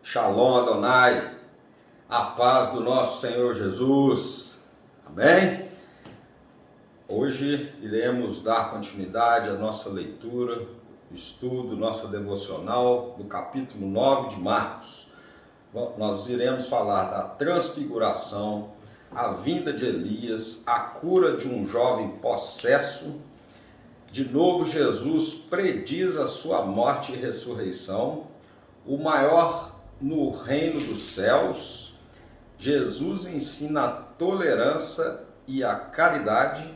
Shalom Adonai, a paz do nosso Senhor Jesus, amém? Hoje iremos dar continuidade à nossa leitura, estudo, nossa devocional do capítulo 9 de Marcos. Nós iremos falar da transfiguração, a vinda de Elias, a cura de um jovem possesso. De novo, Jesus prediz a sua morte e ressurreição, o maior no reino dos céus. Jesus ensina a tolerância e a caridade,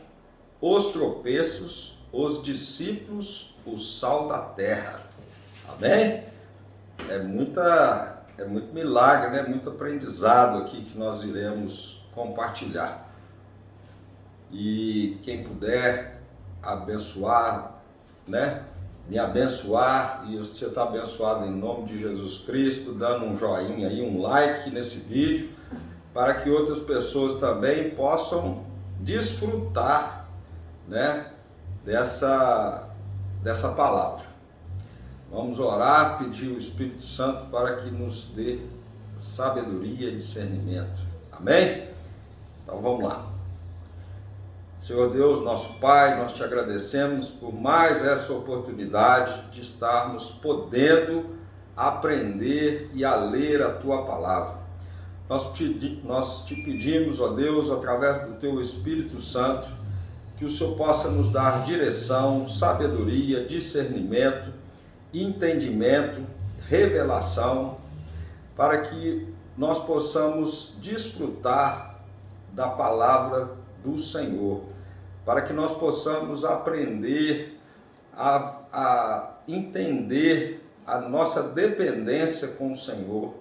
os tropeços, os discípulos, o sal da terra. Amém? É muito milagre, né? Muito aprendizado aqui que nós iremos compartilhar. E quem puder abençoar, né? Me abençoar, e você está abençoado em nome de Jesus Cristo, dando um joinha aí, um like nesse vídeo, para que outras pessoas também possam desfrutar, né, dessa palavra. Vamos orar, pedir o Espírito Santo para que nos dê sabedoria e discernimento. Amém? Então vamos lá. Senhor Deus, nosso Pai, nós te agradecemos por mais essa oportunidade de estarmos podendo aprender e a ler a Tua Palavra. Nós te pedimos, ó Deus, através do Teu Espírito Santo, que o Senhor possa nos dar direção, sabedoria, discernimento, entendimento, revelação, para que nós possamos desfrutar da Palavra do Senhor, para que nós possamos aprender a entender a nossa dependência com o Senhor,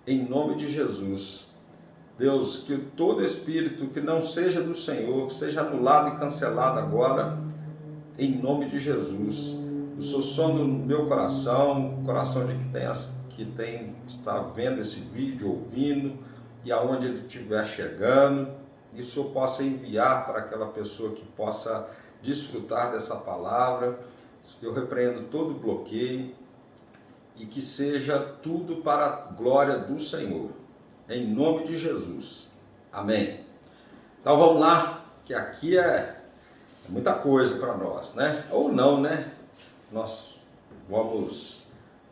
em nome de Jesus. Deus, que todo espírito que não seja do Senhor, que seja anulado e cancelado agora, em nome de Jesus. O Senhor sonda no meu coração, o coração de quem está vendo esse vídeo, ouvindo, e aonde ele estiver chegando, e o Senhor possa enviar para aquela pessoa que possa desfrutar dessa palavra. Eu repreendo todo bloqueio e que seja tudo para a glória do Senhor, em nome de Jesus. Amém. Então vamos lá, que aqui é muita coisa para nós, né? Ou não, né? Nós vamos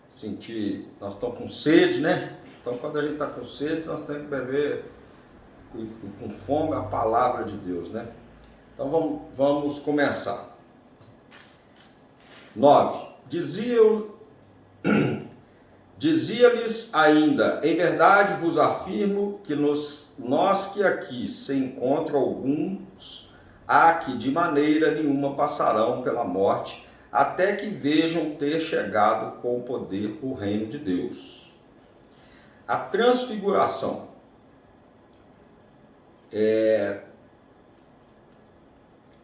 sentir, nós estamos com sede, né? Então quando a gente está com sede, nós temos que beber com fome a palavra de Deus, né? Então vamos começar. 9. Dizia-lhes ainda: em verdade vos afirmo que nós que aqui se encontram alguns, há que de maneira nenhuma passarão pela morte, até que vejam ter chegado com poder o reino de Deus. A transfiguração.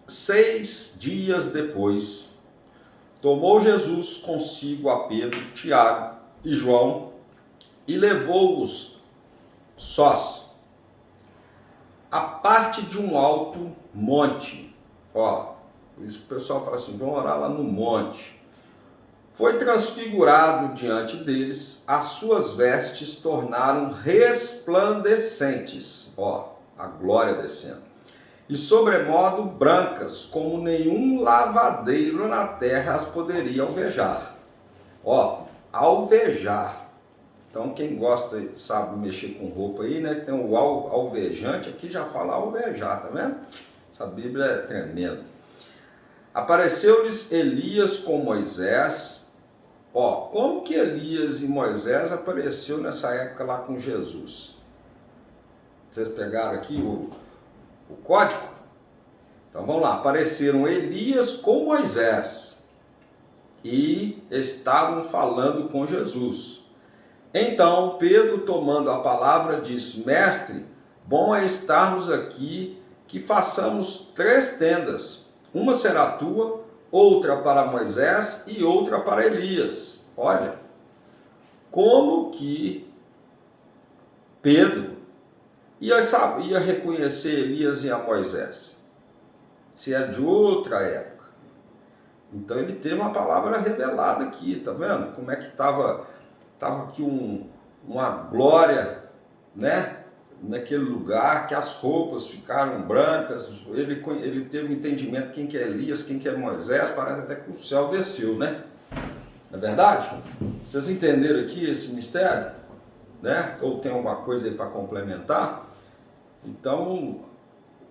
6 dias depois, tomou Jesus consigo a Pedro, Tiago e João e levou-os sós a parte de um alto monte. Por isso que o pessoal fala assim, vão orar lá no monte. Foi transfigurado diante deles, as suas vestes tornaram resplandecentes, a glória descendo, e sobremodo brancas, como nenhum lavadeiro na terra as poderia alvejar. Alvejar. Então quem gosta, sabe mexer com roupa aí, né? Tem o alvejante, aqui já fala alvejar, tá vendo? Essa Bíblia é tremenda. Apareceu-lhes Elias com Moisés. Como que Elias e Moisés apareceu nessa época lá com Jesus? Vocês pegaram aqui o código? Então vamos lá. Apareceram Elias com Moisés e estavam falando com Jesus. Então Pedro, tomando a palavra, disse: Mestre, bom é estarmos aqui, que façamos 3 tendas. Uma será tua, outra para Moisés e outra para Elias. Olha, como que Pedro ia reconhecer Elias e a Moisés, se é de outra época? Então ele teve uma palavra revelada aqui, tá vendo? Como é que estava estava aqui uma glória, né? Naquele lugar, que as roupas ficaram brancas, ele teve um entendimento quem que é Elias, quem que é Moisés, parece até que o céu desceu, né? Não é verdade? Vocês entenderam aqui esse mistério? Né? Ou tem alguma coisa aí para complementar? Então,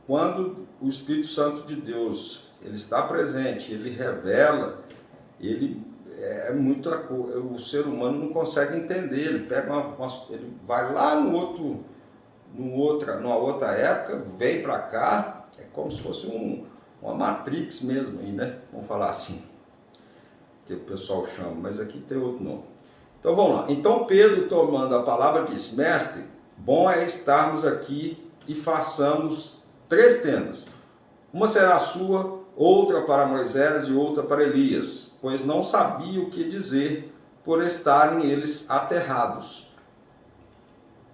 quando o Espírito Santo de Deus ele está presente, ele revela, ele é muita coisa, o ser humano não consegue entender, ele pega ele vai lá numa outra época, vem para cá, é como se fosse uma Matrix mesmo aí, né? Vamos falar assim, que o pessoal chama, mas aqui tem outro nome. Então vamos lá. Então Pedro, tomando a palavra, disse: Mestre, bom é estarmos aqui e façamos 3 tendas. Uma será sua, outra para Moisés e outra para Elias, pois não sabia o que dizer por estarem eles aterrados.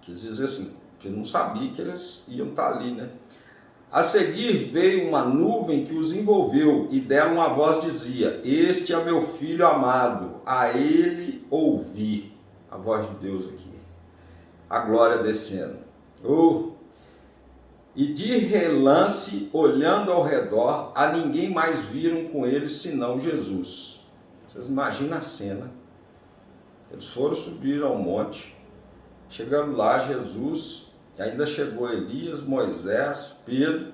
Quis dizer assim, que não sabia que eles iam estar ali, né? A seguir veio uma nuvem que os envolveu e dela uma voz dizia: Este é meu filho amado, a ele ouvi. A voz de Deus aqui. A glória descendo. E de relance, olhando ao redor, a ninguém mais viram com eles senão Jesus. Vocês imaginam a cena. Eles foram subir ao monte, chegando lá, Jesus, e ainda chegou Elias, Moisés, Pedro,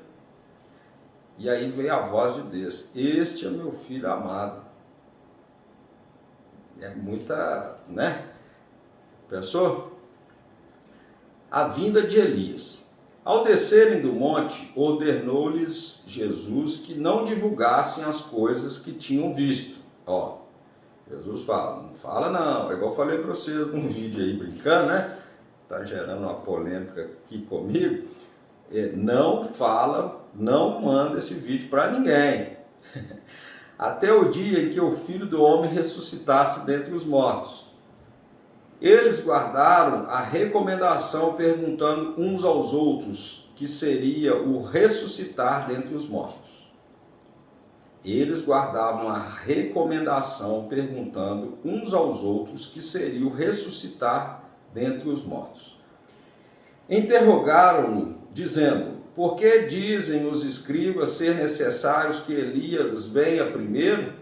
e aí veio a voz de Deus: Este é meu filho amado. É muita, né? Pensou? A vinda de Elias. Ao descerem do monte, ordenou-lhes Jesus que não divulgassem as coisas que tinham visto. Ó, Jesus fala, não fala não, é igual eu falei para vocês num vídeo aí brincando, né? Tá gerando uma polêmica aqui comigo. Não fala, não manda esse vídeo para ninguém. Até o dia em que o Filho do Homem ressuscitasse dentre os mortos. Eles guardaram a recomendação, perguntando uns aos outros, que seria o ressuscitar dentre os mortos. Eles guardavam a recomendação, perguntando uns aos outros, que seria o ressuscitar dentre os mortos. Interrogaram-no, dizendo: Por que dizem os escribas ser necessários que Elias venha primeiro?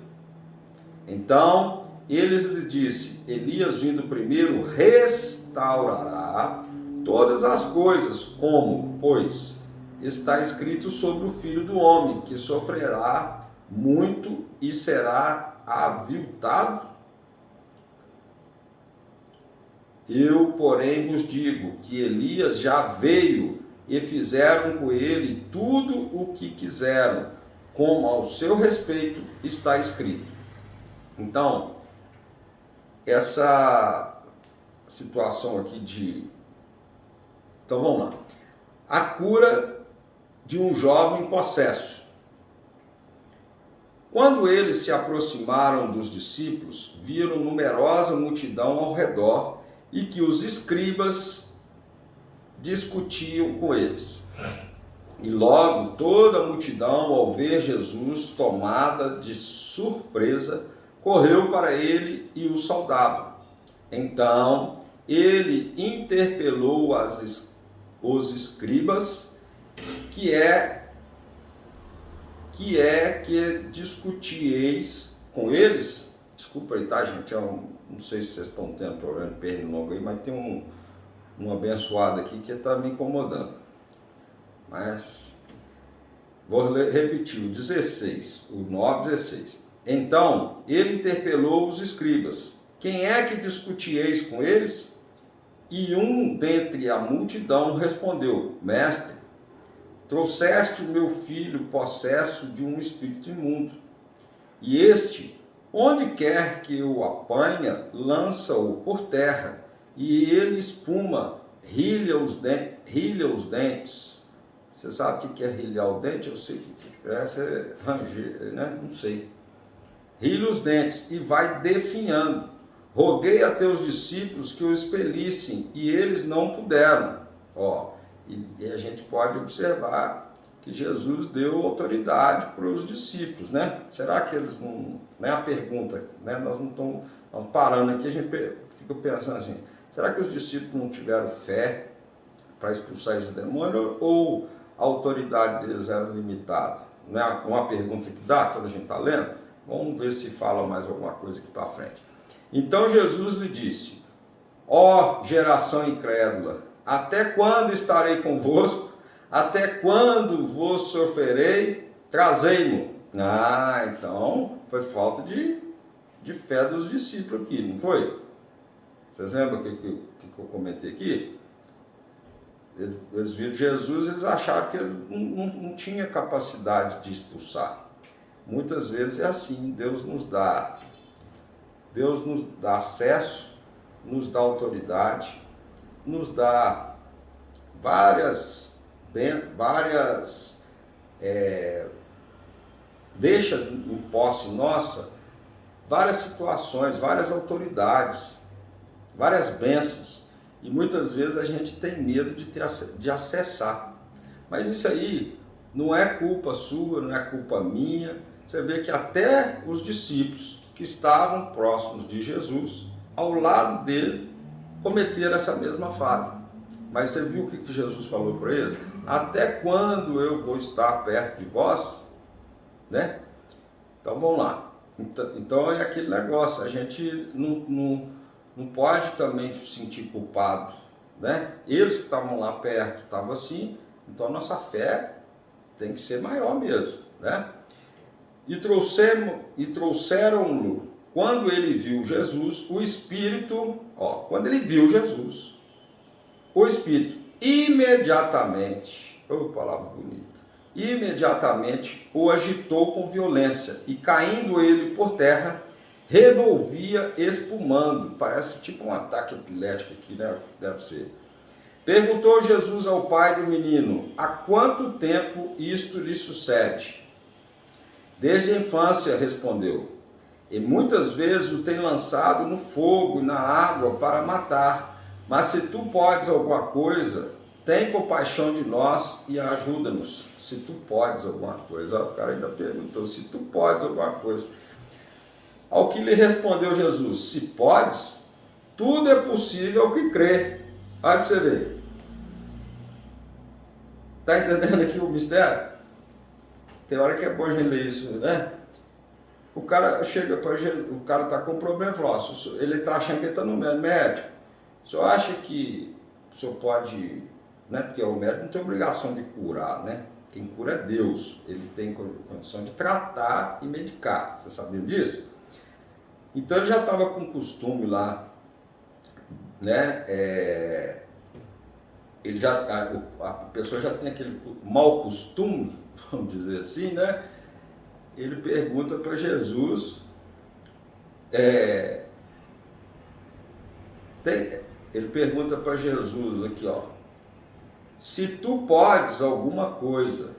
Então eles lhes disse: Elias vindo primeiro restaurará todas as coisas, como, pois, está escrito sobre o Filho do Homem, que sofrerá muito e será aviltado. Eu, porém, vos digo que Elias já veio e fizeram com ele tudo o que quiseram, como ao seu respeito está escrito. Então, essa situação aqui Então vamos lá. A cura de um jovem possesso. Quando eles se aproximaram dos discípulos, viram numerosa multidão ao redor e que os escribas discutiam com eles. E logo toda a multidão, ao ver Jesus tomada de surpresa, correu para ele e o saudava. Então ele interpelou os escribas, que discutieis com eles. Desculpa aí, tá, gente? Não sei se vocês estão tendo problema de perna longa aí, mas tem um abençoado aqui que está me incomodando. Mas vou repetir o 16, o 9, 16. Então ele interpelou os escribas: Quem é que discutieis com eles? E um dentre a multidão respondeu: Mestre, trouxeste o meu filho possesso de um espírito imundo, e este, onde quer que o apanha, lança-o por terra, e ele espuma, rilha os dentes. Você sabe o que é rilhar o dente? Eu sei que parece ranger, né? Não sei. Rilha os dentes e vai definhando. Roguei a teus discípulos que o expelissem, e eles não puderam. E a gente pode observar que Jesus deu autoridade para os discípulos, né? Será que eles não... Né? A pergunta, né? Nós não estamos parando aqui, a gente fico pensando assim, será que os discípulos não tiveram fé para expulsar esse demônio ou a autoridade deles era limitada? Não é uma pergunta que dá quando a gente está lendo? Vamos ver se fala mais alguma coisa aqui para frente. Então Jesus lhe disse, ó geração incrédula, até quando estarei convosco? Até quando vos sofrerei? Trazei-mo. Então foi falta de fé dos discípulos aqui, não foi? Vocês lembram o que eu comentei aqui? Eles viram Jesus, eles acharam que ele não tinha capacidade de expulsar. Muitas vezes é assim, Deus nos dá acesso, nos dá autoridade, nos dá deixa em posse nossa várias situações, várias autoridades, várias bênçãos. E muitas vezes a gente tem medo de acessar. Mas isso aí não é culpa sua, não é culpa minha. Você vê que até os discípulos que estavam próximos de Jesus, ao lado dele, cometeram essa mesma falha. Mas você viu o que Jesus falou para eles? Até quando eu vou estar perto de vós? Né? Então vamos lá. Então é aquele negócio, a gente não pode também se sentir culpado, né? Eles que estavam lá perto estavam assim, então a nossa fé tem que ser maior mesmo, né? E trouxeram-no, quando ele viu Jesus, o Espírito, quando ele viu Jesus, o Espírito imediatamente, palavra bonita, imediatamente o agitou com violência e caindo ele por terra, revolvia espumando, parece tipo um ataque epilético aqui, né? Deve ser. Perguntou Jesus ao pai do menino, há quanto tempo isto lhe sucede? Desde a infância, respondeu, e muitas vezes o tem lançado no fogo e na água para matar, mas se tu podes alguma coisa, tem compaixão de nós e ajuda-nos. Se tu podes alguma coisa, o cara ainda perguntou, se tu podes alguma coisa. Ao que lhe respondeu Jesus, se podes, tudo é possível ao que crê. Olha para você ver. Está entendendo aqui o mistério? Tem hora que é bom a gente ler isso, né? O cara chega para Jesus, o cara está com um problema, fala, ele está achando que ele está no médico. O senhor acha que o senhor pode, né? Porque o médico não tem obrigação de curar, né? Quem cura é Deus. Ele tem condição de tratar e medicar. Você sabia disso? Então ele já estava com costume lá, né? A pessoa já tem aquele mau costume, vamos dizer assim, né? Ele pergunta para Jesus, ele pergunta para Jesus aqui, se tu podes alguma coisa,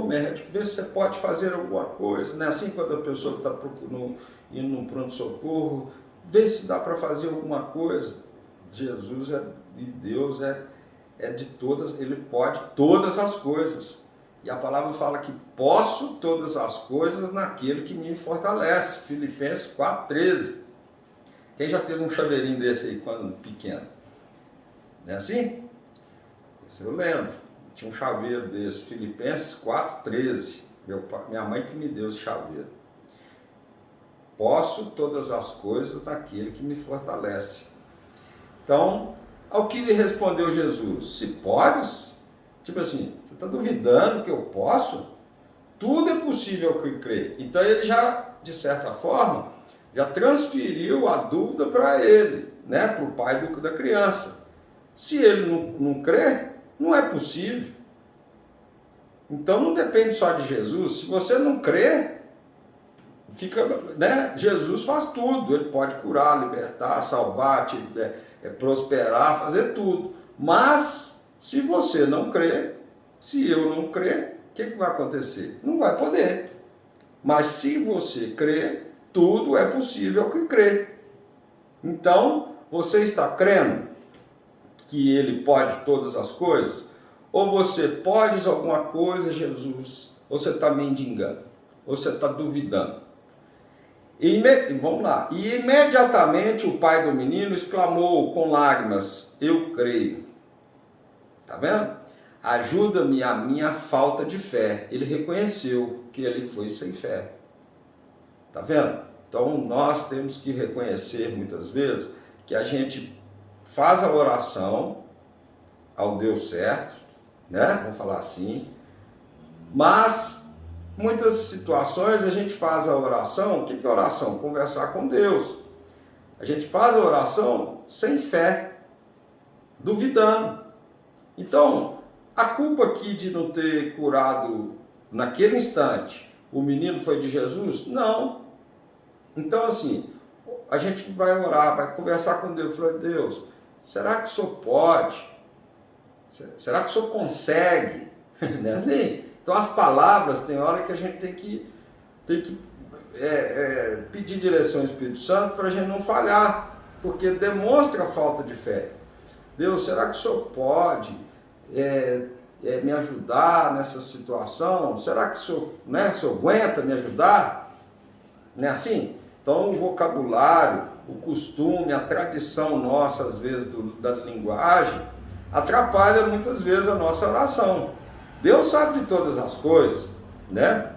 médico, vê se você pode fazer alguma coisa, não é assim quando a pessoa está indo num pronto-socorro, vê se dá para fazer alguma coisa. Jesus e Deus é de todas, ele pode todas as coisas. E a palavra fala que posso todas as coisas naquele que me fortalece. Filipenses 4,13. Quem já teve um chaveirinho desse aí quando pequeno? Não é assim? Isso eu lembro. Tinha um chaveiro desse, Filipenses 4,13. Minha mãe que me deu esse chaveiro. Posso todas as coisas naquele que me fortalece. Então, ao que lhe respondeu Jesus? Se podes? Tipo assim, você está duvidando que eu posso? Tudo é possível que crê. Então ele já, de certa forma, já transferiu a dúvida para ele, né? Para o pai da criança. Se ele não crê, não é possível. Então não depende só de Jesus. Se você não crê, né? Jesus faz tudo. Ele pode curar, libertar, salvar, prosperar, fazer tudo. Mas se você não crê, se eu não crer, o que vai acontecer? Não vai poder. Mas se você crê, tudo é possível que crê. Então, você está crendo que ele pode todas as coisas? Ou você pode alguma coisa, Jesus? Ou você está mendigando? Ou você está duvidando? Vamos lá. E imediatamente o pai do menino exclamou com lágrimas: Eu creio. Tá vendo? Ajuda-me a minha falta de fé. Ele reconheceu que ele foi sem fé. Tá vendo? Então nós temos que reconhecer muitas vezes que a gente faz a oração ao Deus certo, né? Vamos falar assim. Mas muitas situações a gente faz a oração. O que é oração? Conversar com Deus. A gente faz a oração sem fé, duvidando. Então, a culpa aqui de não ter curado naquele instante o menino foi de Jesus? Não. Então, assim, a gente vai orar, vai conversar com Deus. Falar: Deus, será que o Senhor pode? Será que o Senhor consegue? Não é assim? Então, as palavras, tem hora que a gente tem que pedir direção ao Espírito Santo para a gente não falhar, porque demonstra a falta de fé. Deus, será que o Senhor pode me ajudar nessa situação? Será que o Senhor aguenta me ajudar? Não é assim? Então, o vocabulário, o costume, a tradição nossa, às vezes, da linguagem, atrapalha muitas vezes a nossa oração. Deus sabe de todas as coisas, né?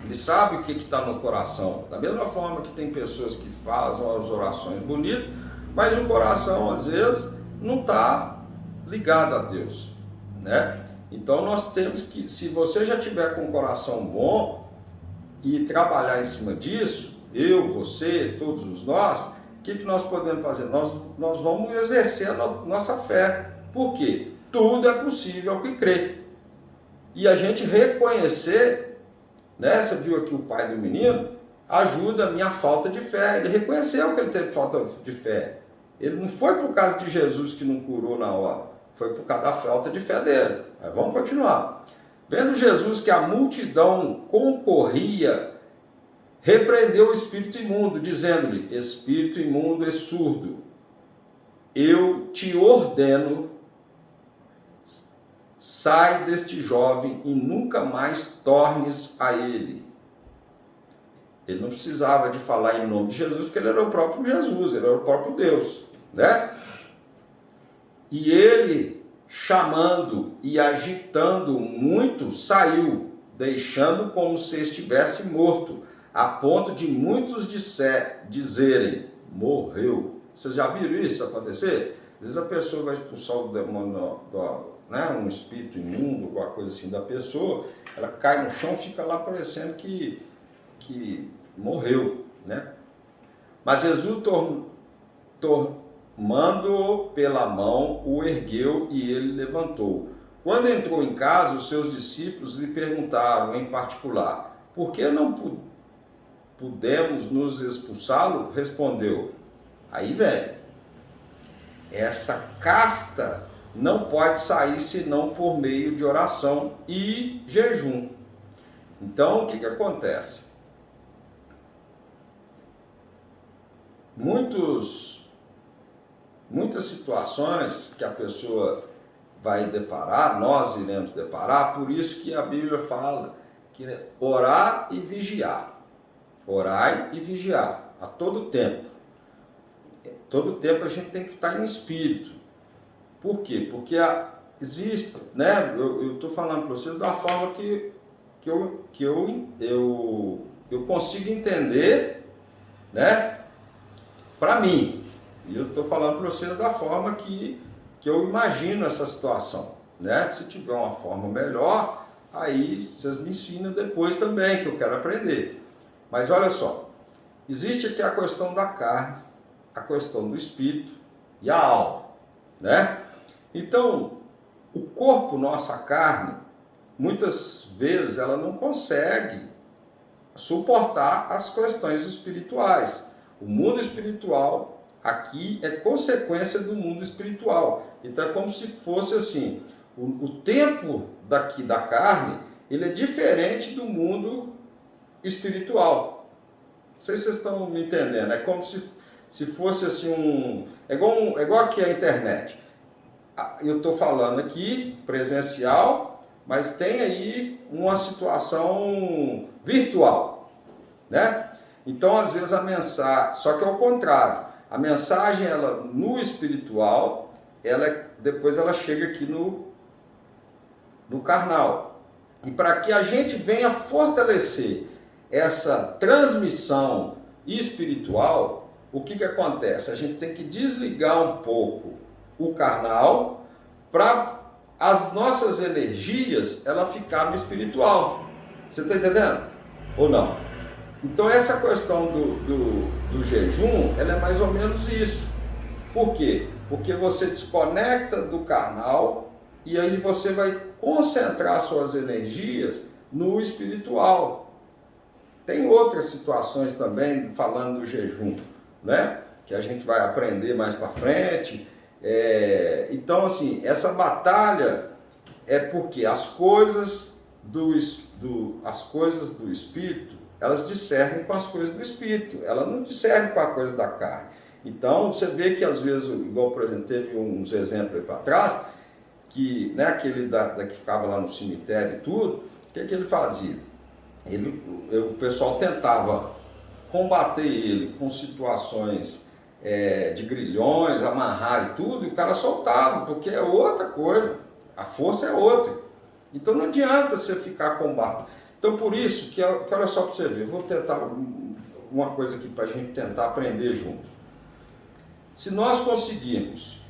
Ele sabe o que está no coração. Da mesma forma que tem pessoas que fazem as orações bonitas, mas o coração, às vezes, não está ligado a Deus, né? Então, nós temos que, se você já tiver com um coração bom e trabalhar em cima disso, eu, você, todos nós, o que nós podemos fazer? Nós vamos exercer a nossa fé. Por quê? Tudo é possível ao que crê. E a gente reconhecer, né? Você viu aqui o pai do menino, ajuda a minha falta de fé. Ele reconheceu que ele teve falta de fé. Ele não foi por causa de Jesus que não curou na hora, foi por causa da falta de fé dele. Mas vamos continuar. Vendo Jesus que a multidão concorria, repreendeu o espírito imundo, dizendo-lhe: Espírito imundo e surdo, eu te ordeno, sai deste jovem e nunca mais tornes a ele. Ele não precisava de falar em nome de Jesus, porque ele era o próprio Jesus, ele era o próprio Deus, né? E ele, chamando e agitando muito, saiu, deixando como se estivesse morto, a ponto de muitos dizerem: morreu. Vocês já viram isso acontecer? Às vezes a pessoa vai expulsar o demônio, um espírito imundo, alguma coisa assim da pessoa, ela cai no chão, fica lá parecendo que morreu, né? Mas Jesus, tomando-o pela mão, o ergueu e ele levantou. Quando entrou em casa, os seus discípulos lhe perguntaram em particular: por que não pudemos nos expulsá-lo? Respondeu. Aí, velho, essa casta não pode sair senão por meio de oração e jejum. Então, o que acontece? Muitas situações que a pessoa vai deparar, nós iremos deparar, por isso que a Bíblia fala que orar e vigiar. Orai e vigiar a todo tempo. Todo tempo a gente tem que estar em espírito. Por quê? Porque existe, né? Eu estou falando para vocês da forma que eu consigo entender, né? Para mim. E eu estou falando para vocês da forma que eu imagino essa situação, né? Se tiver uma forma melhor, aí vocês me ensinam depois também, que eu quero aprender. Mas olha só, existe aqui a questão da carne, a questão do espírito e a alma, né? Então, o corpo, nossa carne, muitas vezes ela não consegue suportar as questões espirituais. O mundo espiritual aqui é consequência do mundo espiritual. Então é como se fosse assim, o tempo daqui da carne, ele é diferente do mundo espiritual. Não sei se vocês estão me entendendo. É como se fosse assim é igual aqui a internet. Eu estou falando aqui presencial, mas tem aí uma situação virtual, né? Então, às vezes, a mensagem, só que é o contrário, a mensagem, ela no espiritual, depois ela chega aqui no carnal. E para que a gente venha fortalecer essa transmissão espiritual, o que acontece? A gente tem que desligar um pouco o carnal para as nossas energias ela ficar no espiritual. Você está entendendo? Ou não? Então essa questão do jejum, ela é mais ou menos isso. Por quê? Porque você desconecta do carnal e aí você vai concentrar suas energias no espiritual. Tem outras situações também falando do jejum, né? Que a gente vai aprender mais para frente. Então, assim, essa batalha é porque as coisas do espírito, elas discernem com as coisas do espírito, elas não discernem com a coisa da carne. Então, você vê que às vezes, igual, por exemplo, teve uns exemplos aí para trás, que, né, aquele que ficava lá no cemitério e tudo, o que ele fazia? O pessoal tentava combater ele com situações de grilhões, amarrar e tudo, e o cara soltava, porque é outra coisa, a força é outra. Então não adianta você ficar combatendo. Então por isso que olha só para você ver, vou tentar uma coisa aqui para a gente tentar aprender junto. Se nós conseguirmos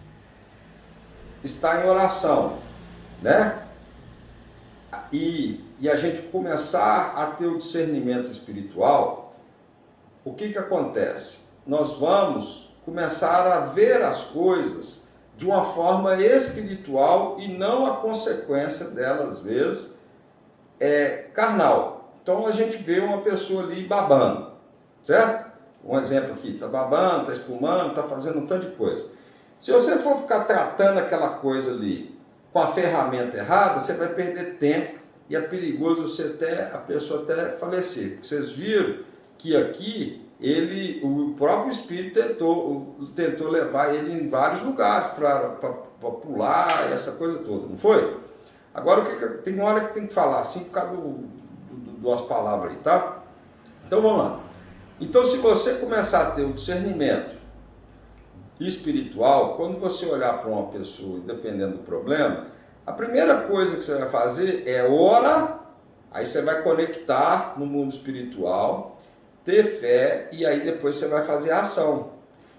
estar em oração, né? E a gente começar a ter o discernimento espiritual, o que acontece? Nós vamos começar a ver as coisas de uma forma espiritual e não a consequência delas, às vezes, carnal. Então a gente vê uma pessoa ali babando, certo? Um exemplo aqui, está babando, está espumando, está fazendo um tanto de coisa. Se você for ficar tratando aquela coisa ali com a ferramenta errada, você vai perder tempo e é perigoso a pessoa até falecer. Vocês viram que aqui o próprio Espírito tentou levar ele em vários lugares para pular, essa coisa toda, não foi? Agora, tem uma hora que tem que falar assim por causa de umas palavras aí, tá? Então vamos lá. Então, se você começar a ter o discernimento espiritual, quando você olhar para uma pessoa, dependendo do problema, a primeira coisa que você vai fazer é orar, aí você vai conectar no mundo espiritual, ter fé, e aí depois você vai fazer a ação.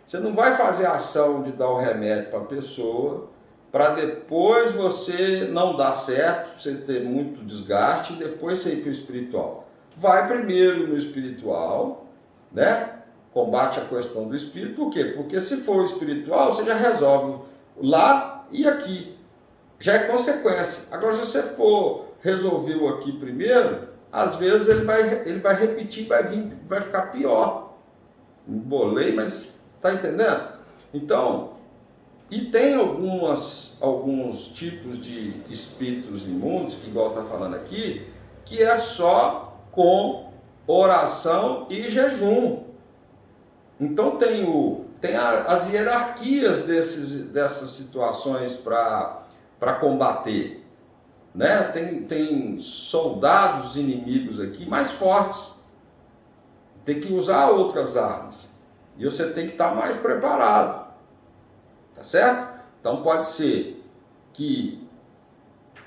Você não vai fazer a ação de dar o remédio para a pessoa, para depois você não dar certo, você ter muito desgaste, e depois você ir para o espiritual. Vai primeiro no espiritual, né? Combate a questão do espírito, por quê? Porque se for o espiritual, você já resolve lá e aqui. Já é consequência. Agora, se você for resolver o aqui primeiro, às vezes ele vai repetir, vai ficar pior. Embolei, mas tá entendendo? Então, e tem alguns tipos de espíritos imundos, que igual tá falando aqui, que é só com oração e jejum. Então tem as hierarquias dessas situações para combater, né? Tem soldados inimigos aqui mais fortes, tem que usar outras armas, e você tem que estar mais preparado, tá certo? Então pode ser que,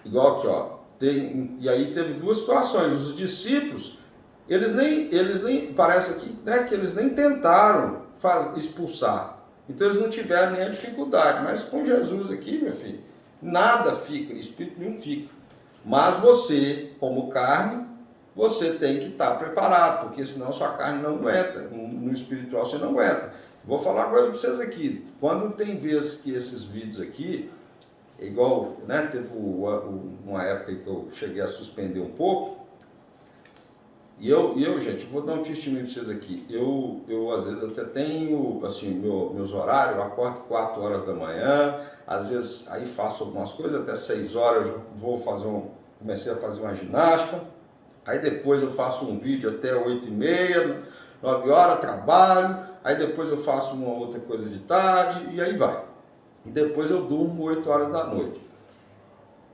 igual aqui, ó, e aí teve duas situações, os discípulos, eles nem parece aqui, né, que eles nem tentaram expulsar, então eles não tiveram nem a dificuldade, mas com Jesus aqui, meu filho, nada fica, espírito nenhum fica. Mas você, como carne, você tem que estar preparado, porque senão sua carne não aguenta, no espiritual você não aguenta. Vou falar uma coisa para vocês aqui, quando tem vezes que esses vídeos aqui, igual, né, teve uma época que eu cheguei a suspender um pouco, e eu, gente, vou dar um testemunho para vocês aqui, eu às vezes até tenho, assim, meus horários, eu acordo 4 horas da manhã, às vezes aí faço algumas coisas, até 6 horas eu vou comecei a fazer uma ginástica, aí depois eu faço um vídeo até 8h30, 9 horas, trabalho, aí depois eu faço uma outra coisa de tarde, e aí vai. E depois eu durmo 8 horas da noite.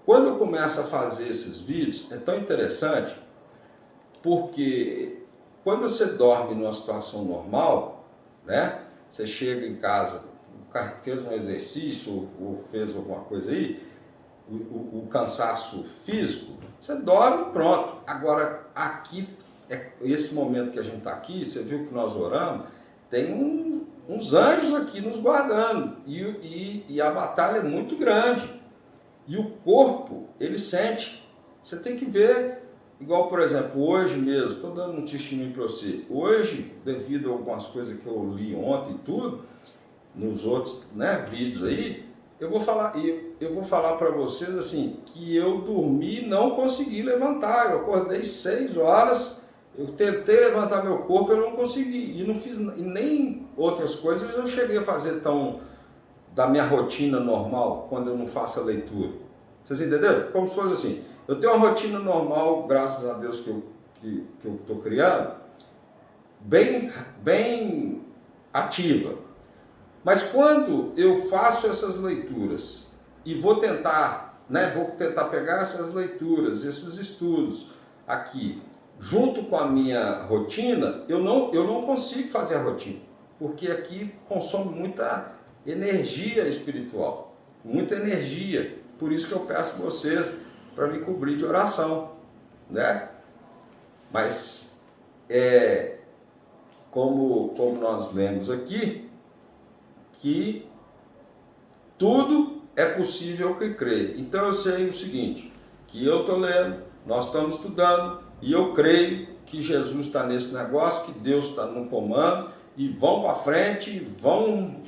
Quando eu começo a fazer esses vídeos, é tão interessante, porque quando você dorme numa situação normal, né? Você chega em casa, o cara fez um exercício ou fez alguma coisa aí, o cansaço físico, você dorme e pronto. Agora, aqui, esse momento que a gente está aqui, você viu que nós oramos, tem uns anjos aqui nos guardando, e a batalha é muito grande, e o corpo, ele sente. Você tem que ver, igual, por exemplo, hoje mesmo, estou dando um testemunho para você, hoje, devido a algumas coisas que eu li ontem e tudo, nos outros, né, vídeos aí, eu vou falar para vocês assim, que eu dormi e não consegui levantar. Eu acordei 6 horas, eu tentei levantar meu corpo, eu não consegui. E não fiz, e nem outras coisas eu cheguei a fazer tão da minha rotina normal, quando eu não faço a leitura. Vocês entenderam? Como se fosse assim, eu tenho uma rotina normal, graças a Deus que eu estou criando, bem ativa. Mas quando eu faço essas leituras e vou tentar pegar essas leituras, esses estudos aqui, junto com a minha rotina, eu não consigo fazer a rotina, porque aqui consome muita energia espiritual, muita energia. Por isso que eu peço a vocês para me cobrir de oração, né? Mas, como nós lemos aqui, que tudo é possível que crê. Então eu sei o seguinte, que eu estou lendo, nós estamos estudando, e eu creio que Jesus está nesse negócio, que Deus está no comando, e vão para frente, vão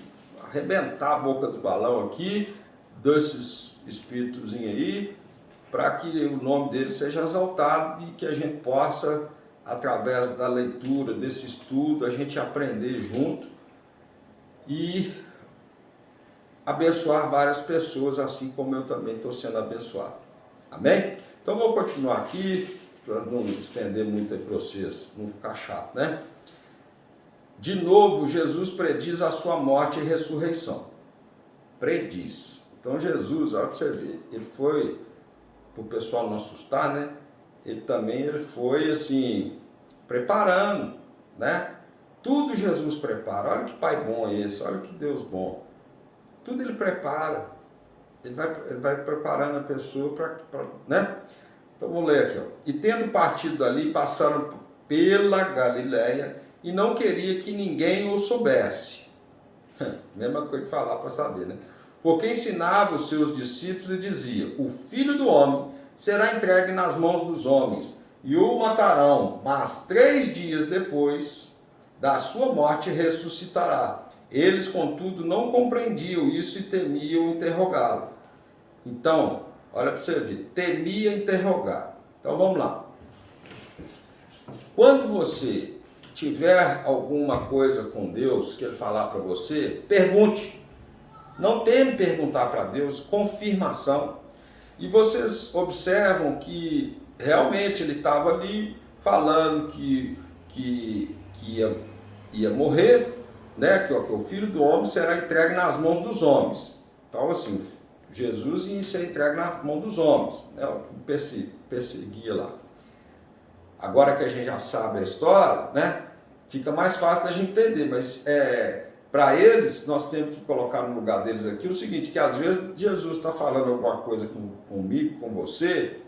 arrebentar a boca do balão aqui, desses espíritos aí, para que o nome dele seja exaltado e que a gente possa, através da leitura, desse estudo, a gente aprender junto e abençoar várias pessoas, assim como eu também estou sendo abençoado. Amém? Então vou continuar aqui, para não estender muito aí para vocês, não ficar chato, né? De novo, Jesus prediz a sua morte e ressurreição. Prediz. Então Jesus, olha para você ver, ele foi, para o pessoal não assustar, né? Ele foi assim, preparando, né? Tudo Jesus prepara. Olha que pai bom é esse, olha que Deus bom. Tudo ele prepara. Ele vai preparando a pessoa para, né? Então vou ler aqui, ó. E tendo partido dali, passaram pela Galileia e não queria que ninguém o soubesse. Mesma coisa de falar para saber, né? Porque ensinava os seus discípulos e dizia: o Filho do Homem será entregue nas mãos dos homens e o matarão, mas 3 dias depois da sua morte ressuscitará. Eles, contudo, não compreendiam isso e temiam interrogá-lo. Então, olha para você ver, temia interrogar. Então vamos lá. Quando você tiver alguma coisa com Deus que ele falar para você, pergunte. Não teme perguntar para Deus, confirmação. E vocês observam que realmente ele estava ali falando que ia morrer, né? Que o Filho do Homem será entregue nas mãos dos homens. Então, assim, Jesus ia ser entregue na mão dos homens, né? O que perseguia lá. Agora que a gente já sabe a história, né? Fica mais fácil da gente entender, mas para eles, nós temos que colocar no lugar deles aqui o seguinte, que às vezes Jesus está falando alguma coisa comigo, com você,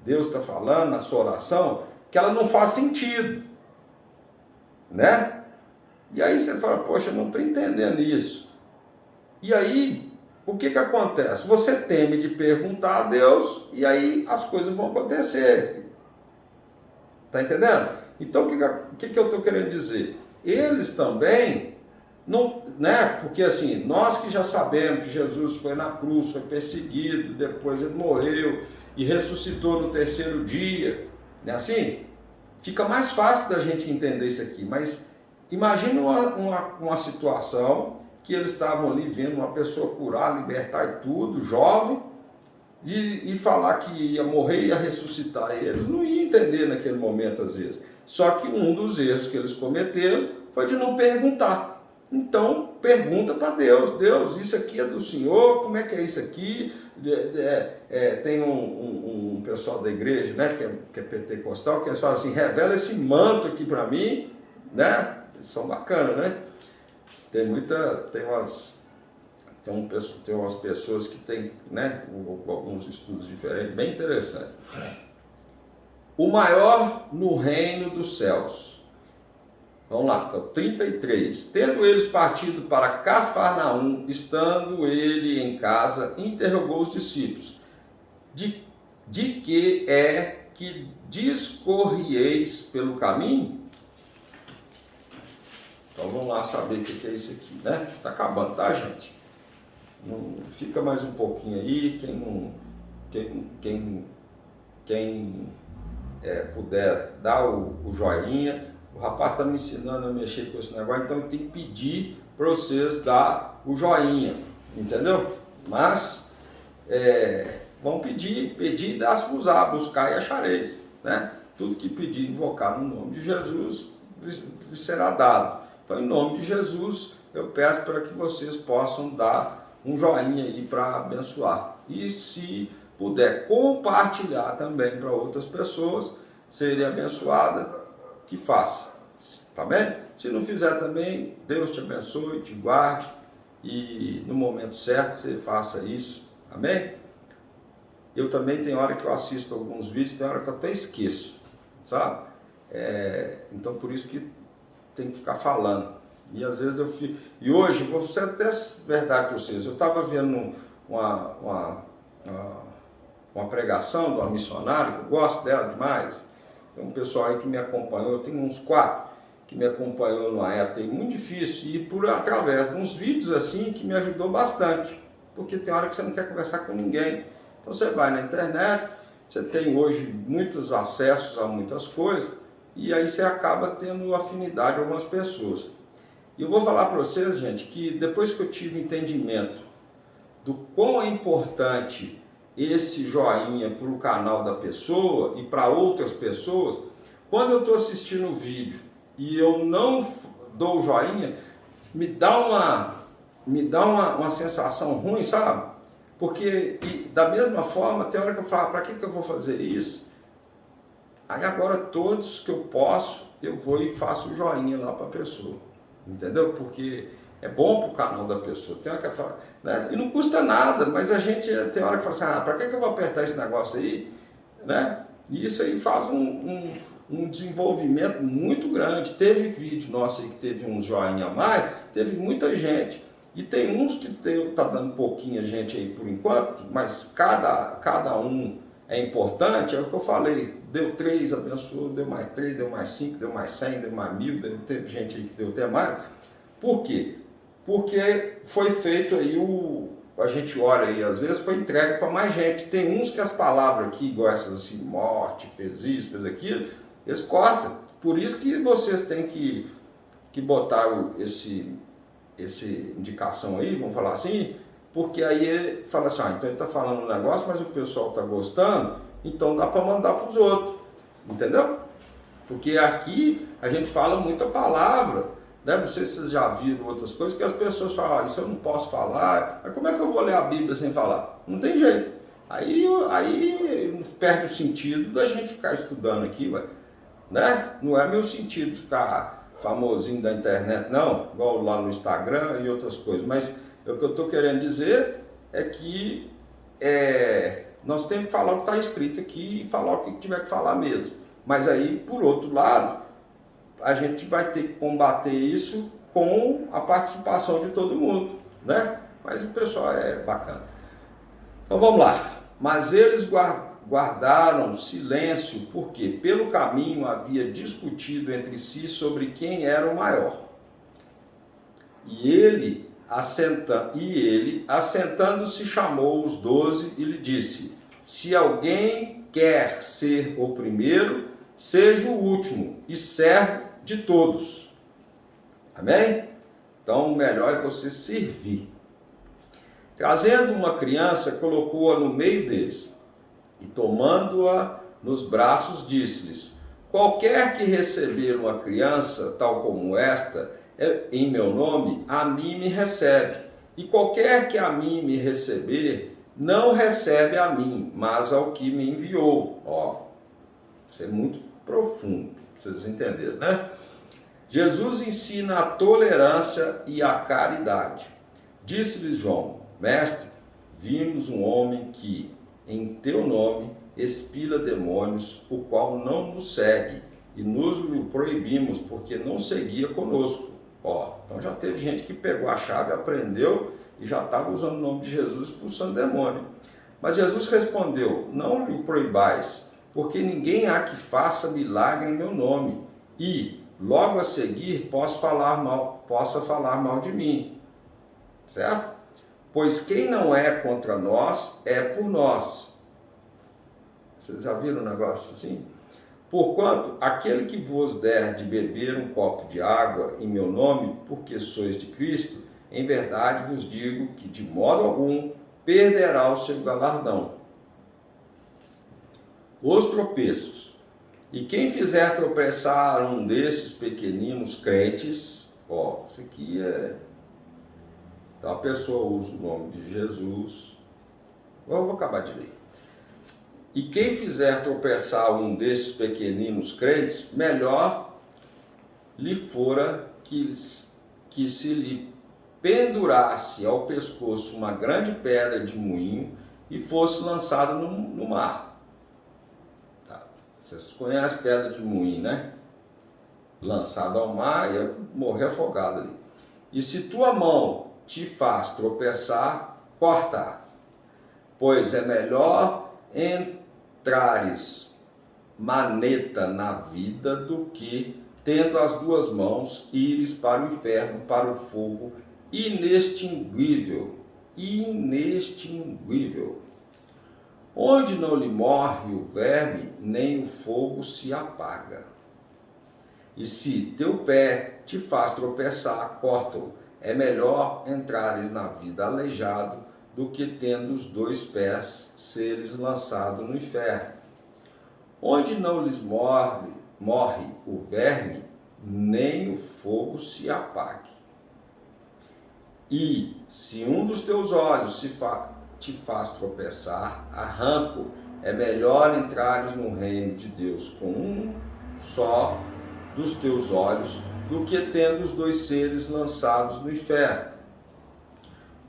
Deus está falando na sua oração, que ela não faz sentido, né? E aí você fala, poxa, eu não estou entendendo isso. E aí, o que acontece? Você teme de perguntar a Deus e aí as coisas vão acontecer. Está entendendo? Então, o que eu estou querendo dizer? Eles também, não, né? Porque assim, nós que já sabemos que Jesus foi na cruz, foi perseguido, depois ele morreu e ressuscitou no 3º dia, não é assim? Fica mais fácil da gente entender isso aqui, mas imagina uma situação que eles estavam ali vendo uma pessoa curar, libertar e tudo, jovem, e falar que ia morrer e ia ressuscitar. Eles não iam entender naquele momento às vezes. Só que um dos erros que eles cometeram foi de não perguntar. Então pergunta para Deus, Deus, isso aqui é do Senhor, como é que é isso aqui? Tem um pessoal da igreja, né, que é pentecostal, que eles falam assim, revela esse manto aqui para mim, né? Eles são bacanas, né? Tem umas pessoas que têm, né, alguns estudos diferentes, bem interessantes. O maior no reino dos céus. Vamos lá, 33. Tendo eles partido para Cafarnaum, estando ele em casa, interrogou os discípulos, de que é que discorrieis pelo caminho? Então vamos lá saber o que é isso aqui, né? Tá acabando, tá, gente? Fica mais um pouquinho aí, quem puder dar o joinha. O rapaz está me ensinando a mexer com esse negócio, então eu tenho que pedir para vocês dar o joinha, entendeu? Mas vão pedir e dar-se-vos-á, buscar e achareis, né? Tudo que pedir, invocar no nome de Jesus, lhe será dado. Então, em nome de Jesus, eu peço para que vocês possam dar um joinha aí para abençoar. E se puder compartilhar também para outras pessoas, serem abençoadas, que faça, tá bem? Se não fizer também, Deus te abençoe, te guarde e no momento certo você faça isso, amém? Eu também tem hora que eu assisto alguns vídeos, tem hora que eu até esqueço, sabe? Então por isso que tem que ficar falando. E às vezes eu fico... E hoje, vou ser até verdade para vocês, eu estava vendo uma pregação de uma missionária, que eu gosto dela demais. Tem um pessoal aí que me acompanhou, eu tenho uns 4 que me acompanhou numa época muito difícil, e através de uns vídeos assim que me ajudou bastante, porque tem hora que você não quer conversar com ninguém. Então você vai na internet, você tem hoje muitos acessos a muitas coisas, e aí você acaba tendo afinidade com algumas pessoas. E eu vou falar para vocês, gente, que depois que eu tive entendimento do quão é importante esse joinha para o canal da pessoa e para outras pessoas, quando eu estou assistindo o vídeo e eu não dou o joinha, me dá uma sensação ruim, sabe? Porque da mesma forma, tem hora que eu falo, para que eu vou fazer isso? Aí agora todos que eu posso, eu vou e faço o joinha lá para a pessoa, entendeu? Porque é bom para o canal da pessoa, tem hora que fala, né? E não custa nada, mas a gente tem hora que fala assim, para que eu vou apertar esse negócio aí, né? E isso aí faz um desenvolvimento muito grande. Teve vídeo nosso aí que teve uns joinha a mais, teve muita gente. E tem uns que tá dando pouquinha gente aí por enquanto, mas cada um é importante, é o que eu falei, deu 3, abençoou, deu mais 3, deu mais 5, deu mais 100, deu mais 1000, teve gente aí que deu até mais. Por quê? Porque foi feito aí a gente olha aí, às vezes foi entregue para mais gente. Tem uns que as palavras aqui, igual essas assim, morte, fez isso, fez aquilo, eles cortam. Por isso que vocês têm que botar esse indicação aí, vamos falar assim, porque aí ele fala assim, então ele está falando um negócio, mas o pessoal está gostando, então dá para mandar para os outros, entendeu? Porque aqui a gente fala muita palavra, né? Não sei se vocês já viram outras coisas, que as pessoas falam, isso eu não posso falar, mas como é que eu vou ler a Bíblia sem falar? Não tem jeito. Aí perde o sentido da gente ficar estudando aqui, né? Não é meu sentido ficar famosinho da internet, não, igual lá no Instagram e outras coisas, mas o que eu estou querendo dizer é que nós temos que falar o que está escrito aqui e falar o que tiver que falar mesmo. Mas aí, por outro lado, a gente vai ter que combater isso com a participação de todo mundo, né? Mas o pessoal é bacana. Então vamos lá. Mas eles guardaram silêncio, porque pelo caminho havia discutido entre si sobre quem era o maior. E ele, assentando-se, chamou os 12 e lhe disse, se alguém quer ser o primeiro, seja o último e servo de todos. Amém? Então, o melhor é você servir. Trazendo uma criança, colocou-a no meio deles e, tomando-a nos braços, disse-lhes, qualquer que receber uma criança tal como esta em meu nome, a mim me recebe. E qualquer que a mim me receber, não recebe a mim, mas ao que me enviou. Ó, isso é muito profundo, pra vocês entenderem, né? Jesus ensina a tolerância e a caridade. Disse-lhes João: Mestre, vimos um homem que, em teu nome, expila demônios, o qual não nos segue, e nos o proibimos, porque não seguia conosco. Ó, então já teve gente que pegou a chave, aprendeu e já estava usando o nome de Jesus expulsando demônio. Mas Jesus respondeu: Não lhe proibais, porque ninguém há que faça milagre em meu nome, e logo a seguir possa falar mal de mim. Certo? Pois quem não é contra nós, é por nós. Vocês já viram um negócio assim? Porquanto, aquele que vos der de beber um copo de água em meu nome, porque sois de Cristo, em verdade vos digo que de modo algum perderá o seu galardão. Os tropeços. E quem fizer tropeçar um desses pequeninos crentes, ó, isso aqui é... Então a pessoa usa o nome de Jesus. Eu vou acabar de ler. E quem fizer tropeçar um desses pequeninos crentes, melhor lhe fora que se lhe pendurasse ao pescoço uma grande pedra de moinho e fosse lançado no mar. Tá. Vocês conhecem pedra de moinho, né? Lançado ao mar e morrer afogado ali. E se tua mão te faz tropeçar, corta, pois é melhor entrares maneta na vida do que, tendo as duas mãos, ires para o inferno, para o fogo inextinguível, onde não lhe morre o verme, nem o fogo se apaga. E se teu pé te faz tropeçar, corta-o. É melhor entrares na vida aleijado do que, tendo os dois pés, seres lançado no inferno, onde não lhes morre o verme, nem o fogo se apague. E se um dos teus olhos te faz tropeçar, arranca-o. É melhor entrares no reino de Deus com um só dos teus olhos, do que tendo os dois seres lançados no inferno,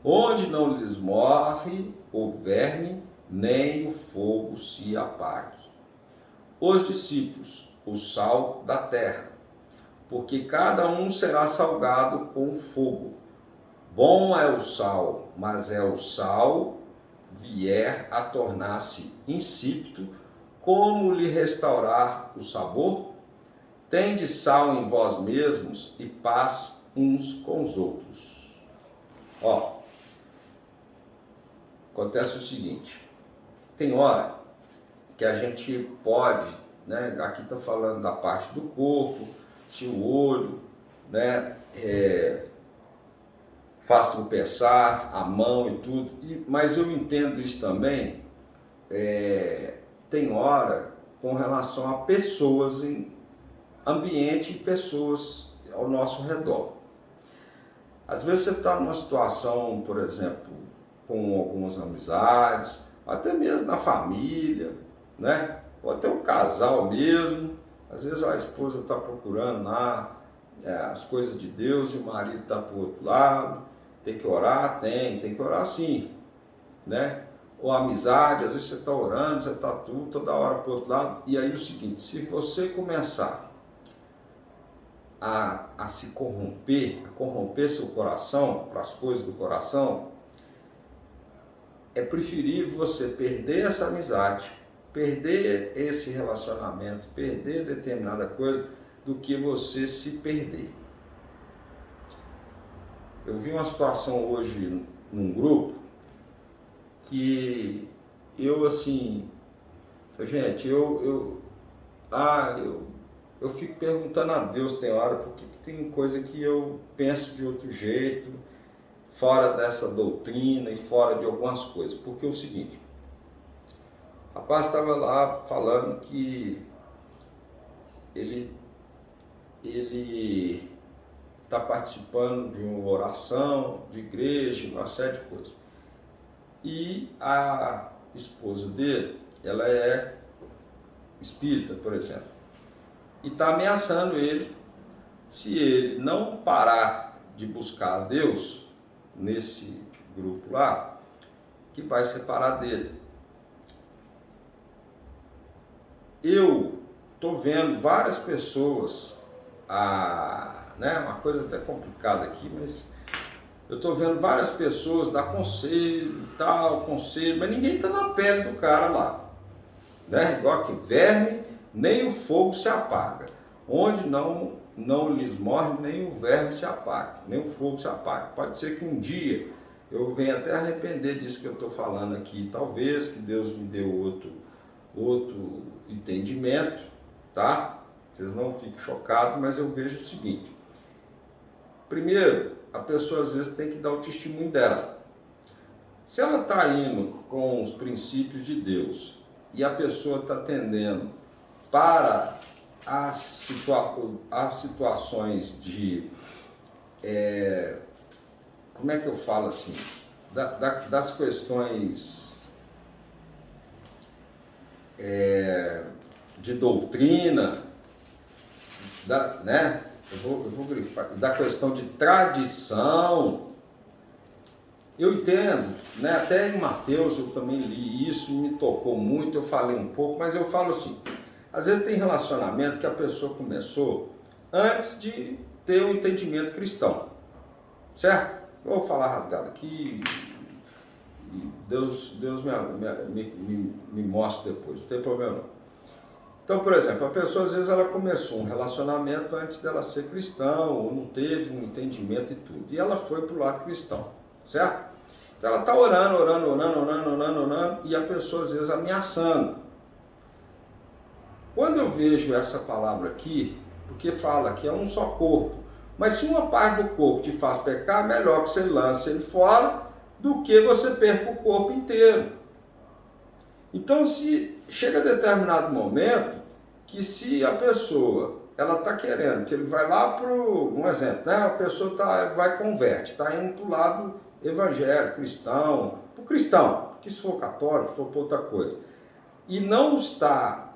onde não lhes morre o verme, nem o fogo se apague. Os discípulos, o sal da terra, porque cada um será salgado com fogo. Bom é o sal, mas é o sal vier a tornar-se insípido, como lhe restaurar o sabor? Tende sal em vós mesmos e paz uns com os outros. Ó, acontece o seguinte, tem hora que a gente pode, né, aqui está falando da parte do corpo, se o olho, né, faz tropeçar, a mão e tudo, mas eu entendo isso também, tem hora com relação a pessoas, em ambiente e pessoas ao nosso redor. Às vezes você está numa situação, por exemplo, com algumas amizades, até mesmo na família, né? Ou até um casal mesmo, às vezes a esposa está procurando lá as coisas de Deus e o marido está para o outro lado, tem que orar? Tem que orar sim, né? Ou amizade, às vezes você está orando, você está toda hora para o outro lado, e aí o seguinte, se você começar a se corromper, a corromper seu coração para as coisas do coração, é preferível você perder essa amizade, perder esse relacionamento, perder determinada coisa, do que você se perder. Eu vi uma situação hoje num grupo que eu assim, gente, eu fico perguntando a Deus tem hora, porque tem coisa que eu penso de outro jeito, fora dessa doutrina e fora de algumas coisas. Porque é o seguinte, o rapaz estava lá falando que ele está participando de uma oração, de igreja, uma série de coisas. E a esposa dele, ela é espírita, por exemplo, e está ameaçando ele, se ele não parar de buscar a Deus nesse grupo lá, que vai separar dele. Eu estou vendo várias pessoas, né, uma coisa até complicada aqui, mas eu estou vendo várias pessoas dar conselho, tal, conselho, mas ninguém está na pele do cara lá. Né? Igual que verme, nem o fogo se apaga. Onde não lhes morre, nem o verme se apaga, nem o fogo se apaga. Pode ser que um dia eu venha até arrepender disso que eu estou falando aqui. Talvez que Deus me dê outro entendimento, tá? Vocês não fiquem chocados, mas eu vejo o seguinte. Primeiro, a pessoa às vezes tem que dar o testemunho dela. Se ela está indo com os princípios de Deus e a pessoa está tendendo para as situações de, como é que eu falo assim, das questões de doutrina, né? Eu vou grifar, da questão de tradição, eu entendo, né? Até em Mateus eu também li isso, me tocou muito, eu falei um pouco, mas eu falo assim, às vezes tem relacionamento que a pessoa começou antes de ter o entendimento cristão, certo? Eu vou falar rasgado aqui, e Deus me mostra depois, não tem problema não. Então, por exemplo, a pessoa às vezes ela começou um relacionamento antes dela ser cristão, ou não teve um entendimento e tudo, e ela foi para o lado cristão, certo? Então ela está orando, e a pessoa às vezes ameaçando. Quando eu vejo essa palavra aqui, porque fala que é um só corpo, mas se uma parte do corpo te faz pecar, melhor que você lance ele fora do que você perca o corpo inteiro. Então, se chega a determinado momento que se a pessoa ela está querendo, que ele vai lá para um exemplo, né? A pessoa vai converte, está indo para o lado evangélico, cristão, para o cristão, que se for católico, for para outra coisa, e não está,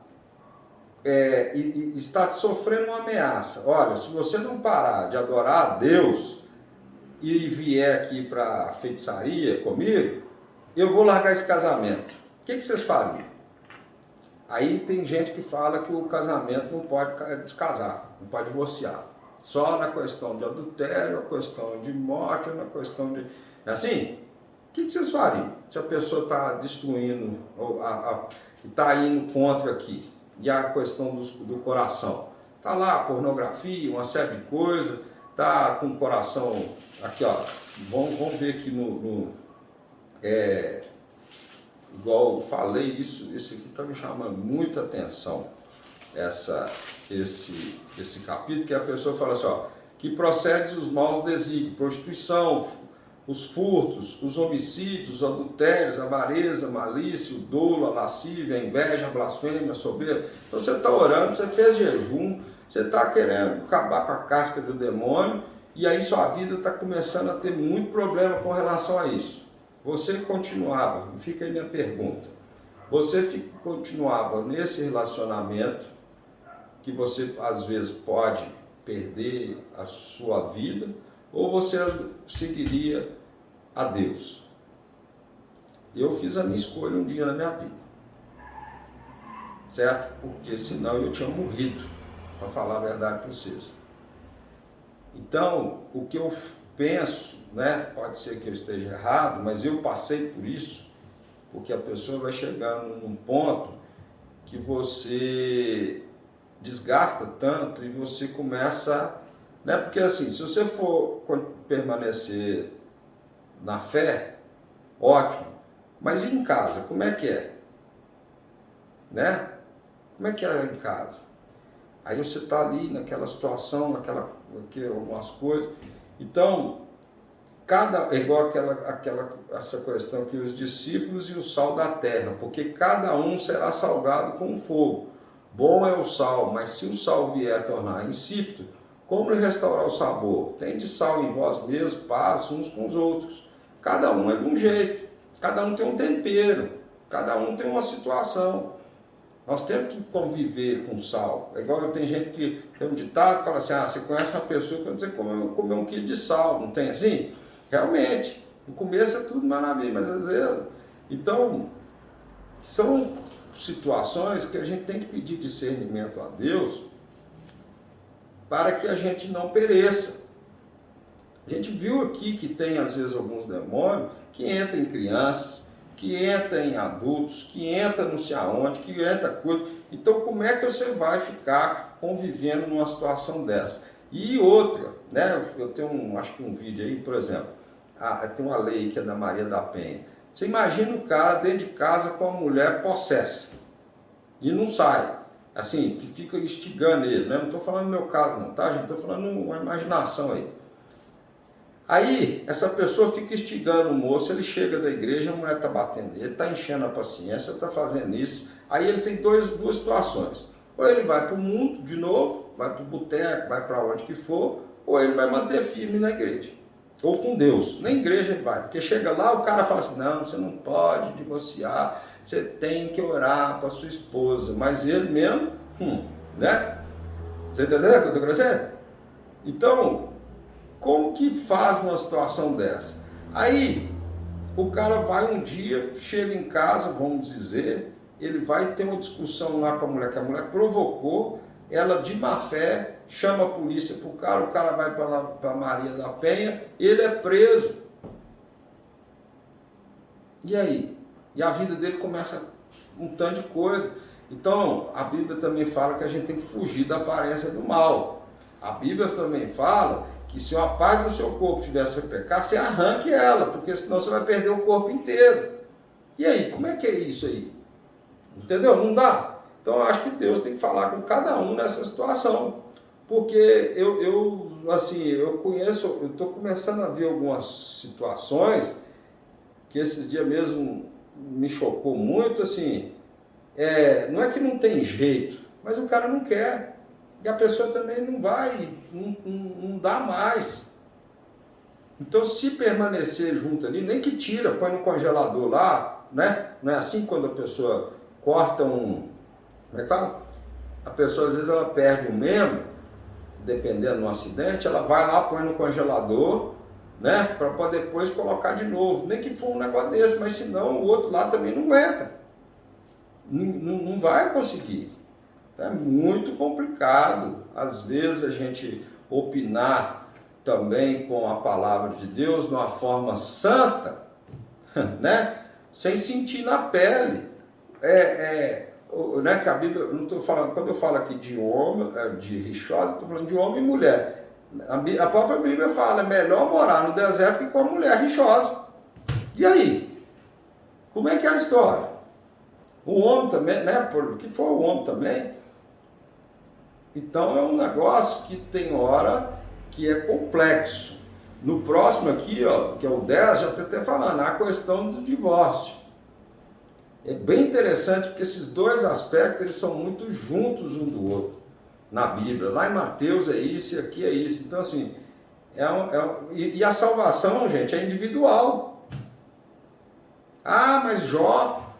está sofrendo uma ameaça. Olha, se você não parar de adorar a Deus e vier aqui para a feitiçaria comigo, eu vou largar esse casamento. O que vocês fariam? Aí tem gente que fala que o casamento não pode descasar, não pode divorciar. Só na questão de adultério, na questão de morte, na questão de... É assim? O que vocês fariam se a pessoa está destruindo, está indo contra aqui? E a questão do coração? Está lá, pornografia, uma série de coisas, está com o coração... Aqui, ó, vamos ver aqui igual eu falei, isso aqui está me chamando muita atenção, esse capítulo, que a pessoa fala assim, ó, que procede os maus desígnios, prostituição, os furtos, os homicídios, os adultérios, a avareza, a malícia, o dolo, a lascívia, a inveja, a blasfêmia, a soberba. Então você está orando, você fez jejum, você está querendo acabar com a casca do demônio, e aí sua vida está começando a ter muito problema com relação a isso. Você continuava, fica aí minha pergunta, você continuava nesse relacionamento que você às vezes pode perder a sua vida, ou você seguiria a Deus? Eu fiz a minha escolha um dia na minha vida, certo? Porque senão eu tinha morrido, para falar a verdade para vocês. Então, o que eu penso, né, pode ser que eu esteja errado, mas eu passei por isso, porque a pessoa vai chegando num ponto que você desgasta tanto e você começa, né, porque assim, se você for permanecer na fé, ótimo, mas e em casa, como é que é? Né? Como é que é em casa? Aí você está ali naquela situação, algumas coisas. Então, igual essa questão que os discípulos e o sal da terra, porque cada um será salgado com o fogo. Bom é o sal, mas se o sal vier a tornar insípido, Como restaurar o sabor? Tem de sal em vós mesmos, paz uns com os outros. Cada um é de um jeito, cada um tem um tempero, cada um tem uma situação. Nós temos que conviver com sal. É igual tem gente que tem um ditado que fala assim, você conhece uma pessoa que quando você comer 1 quilo de sal, não tem assim? Realmente, no começo é tudo maravilha, mas às vezes... Então, são situações que a gente tem que pedir discernimento a Deus para que a gente não pereça. A gente viu aqui que tem às vezes alguns demônios que entram em crianças, que entram em adultos, que entram não sei aonde, que entram coisa. Então como é que você vai ficar convivendo numa situação dessa? E outra, né? Eu tenho acho que um vídeo aí, por exemplo, tem uma lei que é da Maria da Penha. Você imagina o cara dentro de casa com a mulher possessa e não sai. Assim, que fica instigando ele, né? Não estou falando no meu caso não, tá, gente? Estou falando uma imaginação aí. Aí, essa pessoa fica instigando o moço, ele chega da igreja, a mulher está batendo nele, está enchendo a paciência, está fazendo isso. Aí ele tem duas situações. Ou ele vai para o mundo de novo, vai para o boteco, vai para onde que for, ou ele vai manter firme na igreja. Ou com Deus. Na igreja ele vai. Porque chega lá, o cara fala assim, não, você não pode divorciar, você tem que orar para sua esposa. Mas ele mesmo, né? Você entendeu o que eu estou querendo dizer? Então, como que faz numa situação dessa? Aí, o cara vai um dia, chega em casa, vamos dizer, ele vai ter uma discussão lá com a mulher, que a mulher provocou, ela de má fé, chama a polícia para o cara vai para Maria da Penha, ele é preso. E aí? E a vida dele começa um tanto de coisa. Então, a Bíblia também fala que a gente tem que fugir da aparência do mal. A Bíblia também fala que se uma parte do seu corpo tivesse para pecar, você arranque ela, porque senão você vai perder o corpo inteiro. E aí, como é que é isso aí? Entendeu? Não dá. Então, eu acho que Deus tem que falar com cada um nessa situação. Porque eu conheço, eu estou começando a ver algumas situações que esses dias mesmo me chocou muito, assim, não é que não tem jeito, mas o cara não quer. E a pessoa também não vai, não dá mais. Então, se permanecer junto ali, nem que tira, põe no congelador lá, né? Não é assim quando a pessoa corta como é que fala? A pessoa, às vezes, ela perde um membro, dependendo de um acidente, ela vai lá, põe no congelador, né? Para depois colocar de novo. Nem que for um negócio desse, mas senão o outro lá também não aguenta. Não vai conseguir. É muito complicado, às vezes, a gente opinar também com a palavra de Deus de uma forma santa, né? Sem sentir na pele. Né, que a Bíblia, não estou falando, quando eu falo aqui de homem, de rixosa, estou falando de homem e mulher. A própria Bíblia fala, é melhor morar no deserto que com a mulher rixosa. E aí? Como é que é a história? O homem também, né? Que for o homem também. Então é um negócio que tem hora que é complexo. No próximo aqui, ó, que é o 10, já está até falando a questão do divórcio. É bem interessante porque esses dois aspectos eles são muito juntos um do outro na Bíblia. Lá em Mateus é isso e aqui é isso. Então assim, e a salvação, gente, é individual. Mas Jó,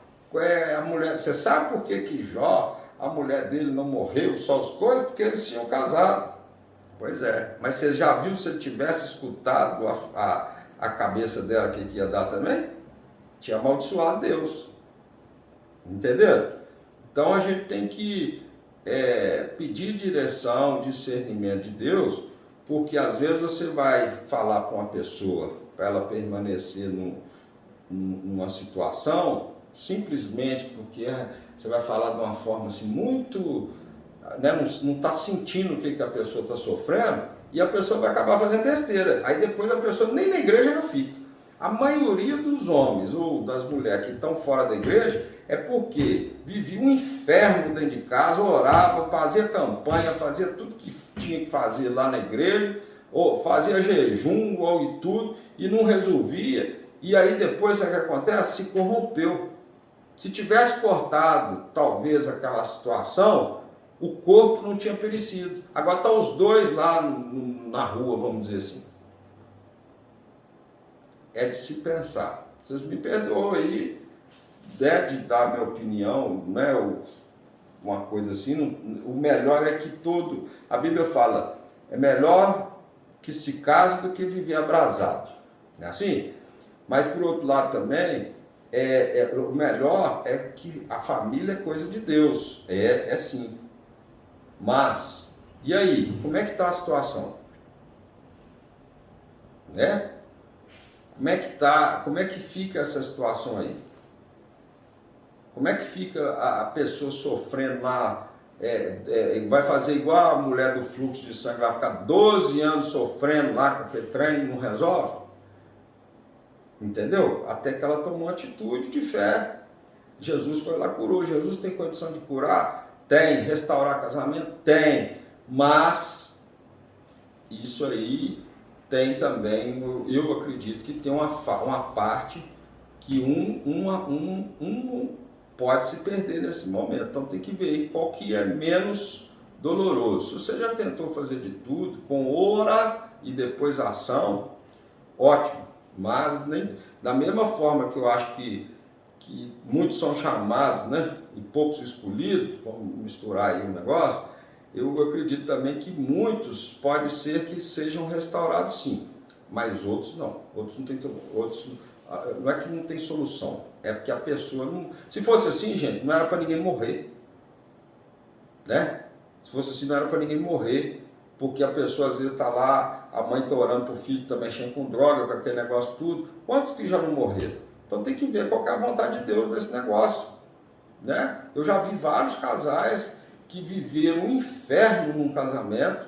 a mulher, você sabe por que Jó, a mulher dele não morreu, só as coisas? Porque eles tinham casado. Pois é, mas você já viu se ele tivesse escutado a cabeça dela que ia dar também? Tinha amaldiçoado Deus. Entendeu? Então a gente tem que pedir direção, discernimento de Deus, porque às vezes você vai falar com uma pessoa para ela permanecer numa situação, simplesmente porque você vai falar de uma forma assim muito, né, não está sentindo o que a pessoa está sofrendo, e a pessoa vai acabar fazendo besteira. Aí depois a pessoa nem na igreja ela fica. A maioria dos homens ou das mulheres que estão fora da igreja é porque vivia um inferno dentro de casa, orava, fazia campanha, fazia tudo que tinha que fazer lá na igreja, ou fazia jejum ou e tudo, e não resolvia. E aí depois o que acontece? Se corrompeu. Se tivesse cortado talvez aquela situação, o corpo não tinha perecido. Agora estão os dois lá na rua, vamos dizer assim. É de se pensar. Vocês me perdoam aí, né, de dar minha opinião, né, uma coisa assim. O melhor é que a Bíblia fala, é melhor que se case do que viver abrasado. Não é assim? Mas por outro lado também, o melhor é que a família é coisa de Deus. É sim. Mas, e aí? Como é que está a situação? Né? Como é que fica essa situação aí? Como é que fica a pessoa sofrendo lá? Vai fazer igual a mulher do fluxo de sangue, vai ficar 12 anos sofrendo lá com aquele trem e não resolve? Entendeu? Até que ela tomou uma atitude de fé. Jesus foi lá e curou. Jesus tem condição de curar? Tem. Restaurar casamento? Tem. Mas isso aí tem também, eu acredito que tem uma parte que um pode se perder nesse momento. Então tem que ver qual que é menos doloroso. Se você já tentou fazer de tudo, com ora e depois ação, ótimo. Mas nem, da mesma forma que eu acho que muitos são chamados, né, e poucos escolhidos, vamos misturar aí o negócio, eu acredito também que muitos pode ser que sejam restaurados sim, mas outros não. Outros não tem, não é que não tem solução, é porque a pessoa não... Se fosse assim, gente, não era para ninguém morrer, né? Se fosse assim, não era para ninguém morrer, porque a pessoa às vezes está lá, a mãe está orando para o filho, está mexendo com droga, com aquele negócio tudo. Quantos que já não morreram? Então tem que ver qual que é a vontade de Deus nesse negócio, né? Eu já vi vários casais que viveram um inferno num casamento,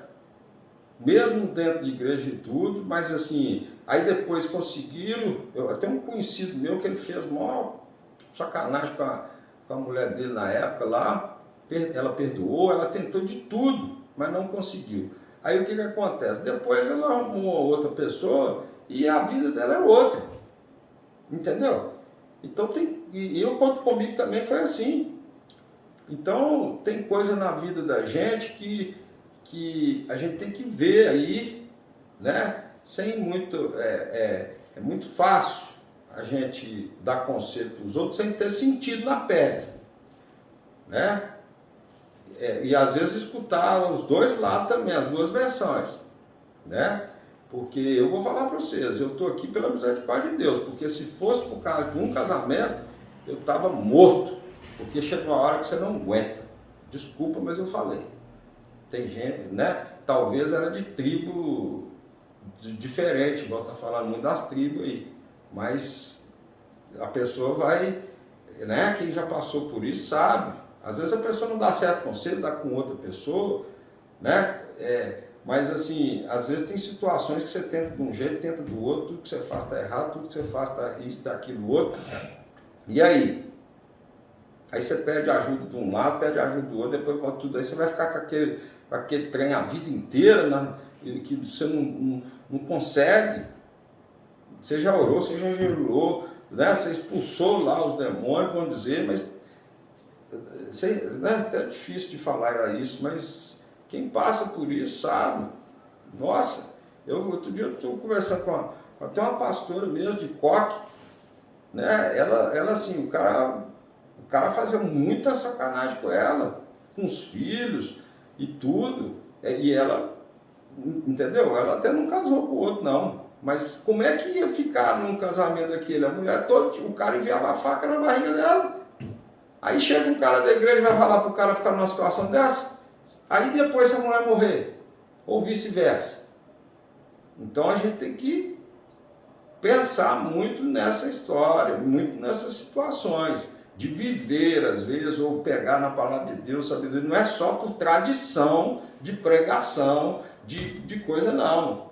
mesmo dentro de igreja e tudo, mas assim, aí depois conseguiram, até um conhecido meu que ele fez maior sacanagem com a mulher dele na época lá, ela perdoou, ela tentou de tudo, mas não conseguiu. Aí o que acontece? Depois ela arrumou outra pessoa e a vida dela é outra, entendeu? Então e eu conto comigo também foi assim. Então, tem coisa na vida da gente que a gente tem que ver aí, né? Sem muito... É muito fácil a gente dar conselho para os outros sem ter sentido na pele, né? E às vezes escutar os dois lados também, as duas versões, né? Porque eu vou falar para vocês, eu estou aqui pela misericórdia de Deus, porque se fosse por causa de um casamento, eu estava morto. Porque chega uma hora que você não aguenta. Desculpa, mas eu falei. Tem gente, né? Talvez era de tribo diferente, igual tá falando muito das tribos aí. Mas a pessoa vai, né? Quem já passou por isso sabe. Às vezes a pessoa não dá certo com você, dá com outra pessoa, né? Mas assim, às vezes tem situações que você tenta de um jeito, tenta do outro, tudo que você faz tá errado, tudo que você faz tá isso, tá aquilo, outro. E aí? Aí você pede ajuda de um lado, pede ajuda do outro, depois volta tudo. Aí você vai ficar com aquele trem a vida inteira, que você não consegue. Você já orou, você já jejuou, né? Você expulsou lá os demônios, vamos dizer, mas né? Até é difícil de falar isso, mas quem passa por isso sabe. Nossa, outro dia eu estou conversando com até uma pastora mesmo de Coque, né? Ela assim, o cara fazia muita sacanagem com ela, com os filhos e tudo. E ela, entendeu? Ela até não casou com o outro, não. Mas como é que ia ficar num casamento daquele? A mulher toda, o cara enfiava a faca na barriga dela. Aí chega um cara da igreja e vai falar pro cara ficar numa situação dessa. Aí depois se a mulher morrer, ou vice-versa. Então a gente tem que pensar muito nessa história, muito nessas situações. De viver, às vezes, ou pegar na palavra de Deus, sabedoria, não é só por tradição de pregação, de coisa, não.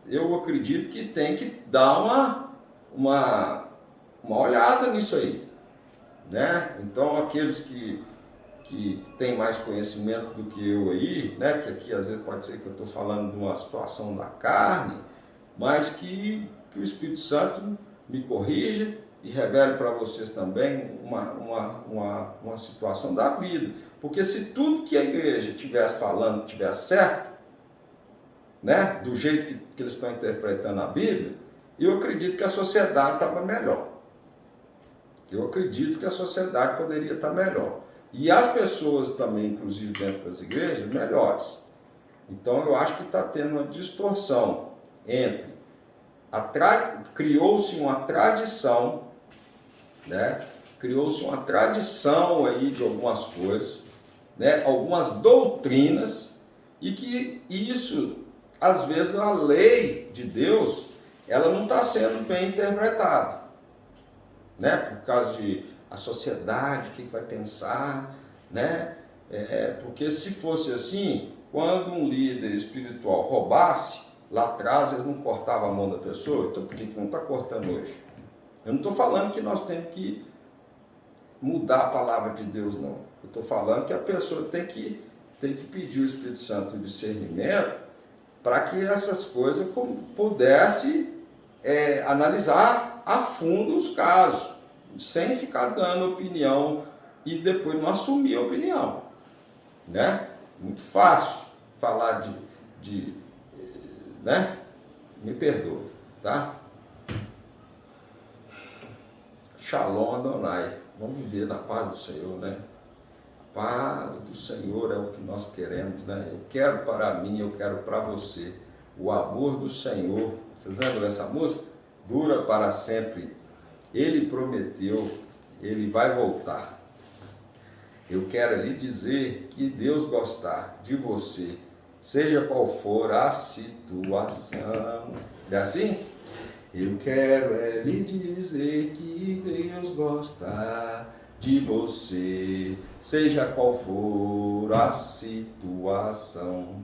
Eu acredito que tem que dar uma olhada nisso aí, né? Então, aqueles que têm mais conhecimento do que eu aí, né? Que aqui, às vezes, pode ser que eu estou falando de uma situação da carne, mas que o Espírito Santo me corrija, e revele para vocês também uma situação da vida. Porque se tudo que a igreja estivesse falando tivesse certo, né, do jeito que eles estão interpretando a Bíblia, eu acredito que a sociedade estava melhor. Eu acredito que a sociedade poderia estar melhor. E as pessoas também, inclusive dentro das igrejas, melhores. Então eu acho que está tendo uma distorção entre criou-se uma tradição, né? Criou-se uma tradição aí de algumas coisas, né? Algumas doutrinas, e que isso, às vezes, a lei de Deus, ela não está sendo bem interpretada, né? Por causa de a sociedade, o que vai pensar, né? Porque se fosse assim, quando um líder espiritual roubasse, lá atrás eles não cortavam a mão da pessoa, então por que não está cortando hoje? Eu não estou falando que nós temos que mudar a palavra de Deus, não. Eu estou falando que a pessoa tem que pedir o Espírito Santo o discernimento para que essas coisas pudesse analisar a fundo os casos, sem ficar dando opinião e depois não assumir a opinião, né? Muito fácil falar né? Me perdoe, tá? Shalom Adonai. Vamos viver na paz do Senhor, né? A paz do Senhor é o que nós queremos, né? Eu quero para mim, eu quero para você. O amor do Senhor, vocês lembram dessa música? Dura para sempre. Ele prometeu, ele vai voltar. Eu quero lhe dizer que Deus gostar de você, seja qual for a situação. É assim? Eu quero lhe dizer que Deus gosta de você, seja qual for a situação.